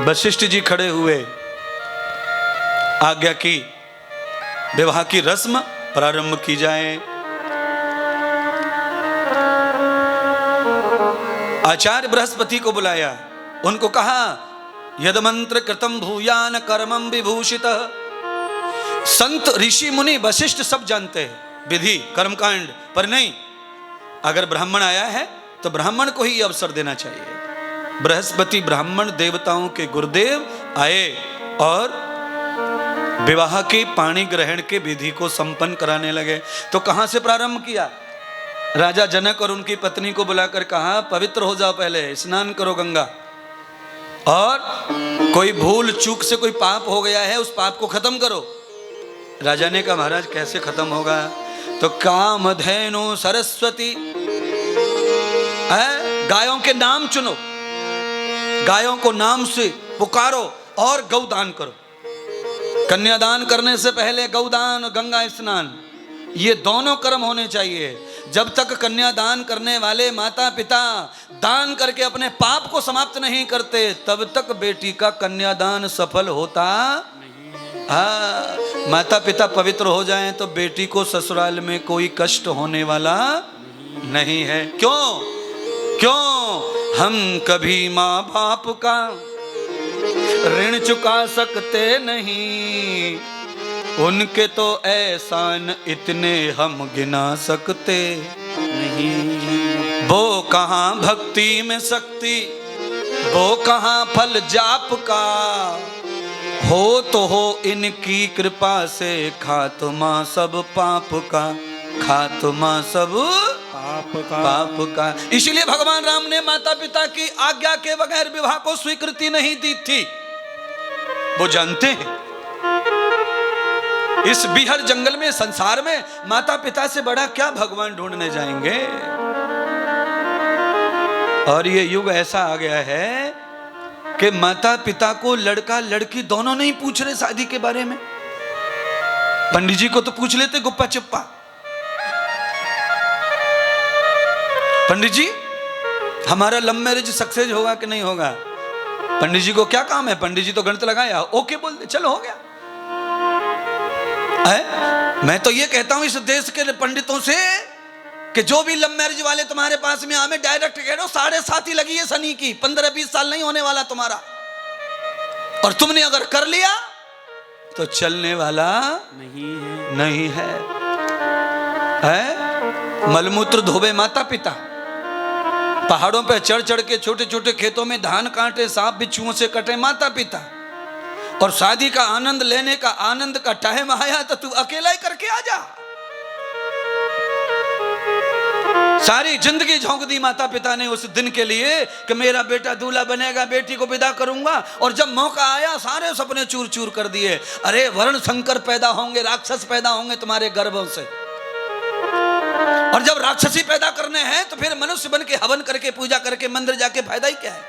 वशिष्ठ जी खड़े हुए, आज्ञा की विवाह की रस्म प्रारंभ की जाए। आचार्य बृहस्पति को बुलाया, उनको कहा यद मंत्र कृतम भूयान कर्मम विभूषित। संत ऋषि मुनि वशिष्ठ सब जानते हैं विधि कर्मकांड, पर नहीं, अगर ब्राह्मण आया है तो ब्राह्मण को ही अवसर देना चाहिए। बृहस्पति ब्राह्मण देवताओं के गुरुदेव आए और विवाह के पाणी ग्रहण के विधि को संपन्न कराने लगे। तो कहां से प्रारंभ किया? राजा जनक और उनकी पत्नी को बुलाकर कहा पवित्र हो जाओ, पहले स्नान करो गंगा, और कोई भूल चूक से कोई पाप हो गया है उस पाप को खत्म करो। राजा ने कहा महाराज कैसे खत्म होगा? तो कामधेनु सरस्वती, गायों के नाम चुनो, गायों को नाम से पुकारो और गौदान करो। कन्यादान करने से पहले गौदान, गंगा स्नान, ये दोनों कर्म होने चाहिए। जब तक कन्यादान करने वाले माता पिता दान करके अपने पाप को समाप्त नहीं करते, तब तक बेटी का कन्यादान सफल होता नहीं। हाँ, माता पिता पवित्र हो जाएं तो बेटी को ससुराल में कोई कष्ट होने वाला नहीं है। क्यों? हम कभी माँ बाप का ऋण चुका सकते नहीं, उनके तो एहसान इतने हम गिना सकते नहीं। वो कहाँ भक्ति में शक्ति, वो कहाँ फल जाप का, हो तो हो इनकी कृपा से खात्मा सब पाप का, खात्मा सब पाप का। इसलिए भगवान राम ने माता पिता की आज्ञा के बगैर विवाह को स्वीकृति नहीं दी थी। वो जानते हैं इस बिहर जंगल में, संसार में माता पिता से बड़ा क्या भगवान ढूंढने जाएंगे। और ये युग ऐसा आ गया है कि माता पिता को लड़का लड़की दोनों नहीं पूछ रहे शादी के बारे में। पंडित जी को तो पूछ लेते गुप्पा चुप्पा, पंडित जी हमारा लव मैरिज सक्सेस होगा कि नहीं होगा? पंडित जी को क्या काम है? पंडित जी तो गणित लगाया, ओके बोल दे, चलो हो गया। मैं तो ये कहता हूं इस देश के पंडितों से कि जो भी लव मैरिज वाले तुम्हारे पास में आवे डायरेक्ट कह दो 7.5 ही लगी है शनि की, 15-20 साल नहीं होने वाला तुम्हारा, और तुमने अगर कर लिया तो चलने वाला नहीं है। मलमूत्र धोबे माता पिता, पहाड़ों पे चढ़ चढ़ के छोटे छोटे खेतों में धान काटे, सांप बिच्छुओं से कटे माता पिता, और शादी का आनंद लेने का आनंद का टाइम आया तो तू अकेला ही करके आ जा। सारी जिंदगी झोंक दी माता पिता ने उस दिन के लिए कि मेरा बेटा दूल्हा बनेगा, बेटी को विदा करूंगा, और जब मौका आया सारे सपने चूर चूर कर दिए। अरे वर्ण संकर पैदा होंगे, राक्षस पैदा होंगे तुम्हारे गर्भों से, और जब राक्षसी पैदा करने हैं तो फिर मनुष्य बन के हवन करके पूजा करके मंदिर जाके फायदा ही क्या है?